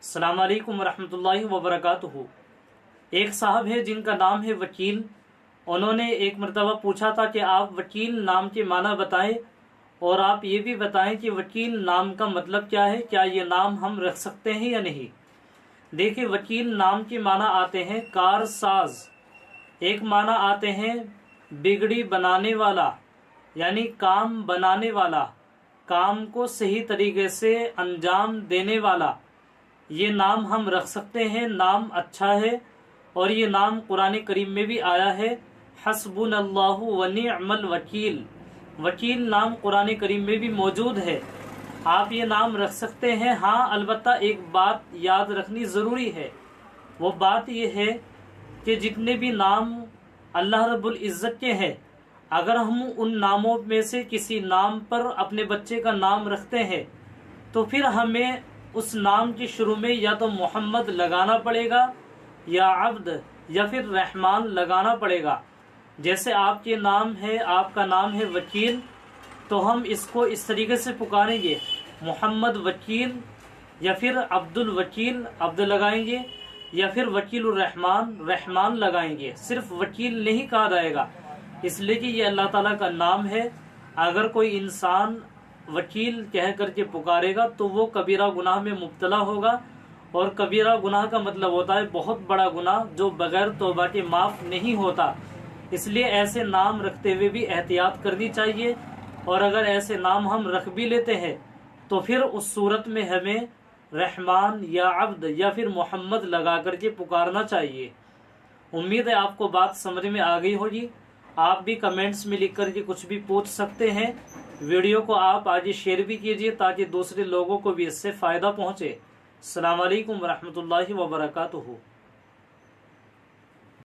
अस्सलाम वालेकुम रहमतुल्लाहि व बरकातुहू। एक साहब है जिनका नाम है वकील। उन्होंने एक मरतबा पूछा था कि आप वकील नाम के माना बताएं और आप ये भी बताएं कि वकील नाम का मतलब क्या है, क्या ये नाम हम रख सकते हैं या नहीं। देखिए, वकील नाम के माना आते हैं कारसाज, एक माना आते हैं बिगड़ी बनाने वाला, यानी काम बनाने वाला, काम को सही तरीके से अंजाम देने वाला। ये नाम हम रख सकते हैं, नाम अच्छा है और ये नाम कुरान करीम में भी आया है, हस्बुनल्लाहु व निअमल वकील। वकील नाम कुरान करीम में भी मौजूद है, आप ये नाम रख सकते हैं। हाँ, अलबत्ता एक बात याद रखनी ज़रूरी है, वो बात ये है कि जितने भी नाम अल्लाह रब्बुल इज़्ज़त के हैं, अगर हम उन नामों में से किसी नाम पर अपने बच्चे का नाम रखते हैं तो फिर हमें उस नाम के शुरू में या तो मोहम्मद लगाना पड़ेगा या अब्द या फिर रहमान लगाना पड़ेगा। जैसे आपके नाम है, आपका नाम है वकील, तो हम इसको इस तरीके से पुकारेंगे, मोहम्मद वकील या फिर अब्दुल वकील, अब्द लगाएंगे, या फिर वकीलुर रहमान, रहमान लगाएंगे। सिर्फ वकील नहीं कहा जाएगा, इसलिए कि ये अल्लाह ताला का नाम है। अगर कोई इंसान वकील कह करके पुकारेगा तो वो कबीरा गुनाह में मुब्तला होगा, और कबीरा गुनाह का मतलब होता है बहुत बड़ा गुनाह जो बगैर तौबा के माफ नहीं होता। इसलिए ऐसे नाम रखते हुए भी एहतियात करनी चाहिए, और अगर ऐसे नाम हम रख भी लेते हैं तो फिर उस सूरत में हमें रहमान या अब्द या फिर मोहम्मद लगा करके पुकारना चाहिए। उम्मीद है आपको बात समझ में आ गई होगी। आप भी कमेंट्स में लिख करके कुछ भी पूछ सकते हैं। वीडियो को आप आगे शेयर भी कीजिए ताकि दूसरे लोगों को भी इससे फ़ायदा पहुँचे। अस्सलाम वालेकुम रहमतुल्लाहि व बरकातुहू।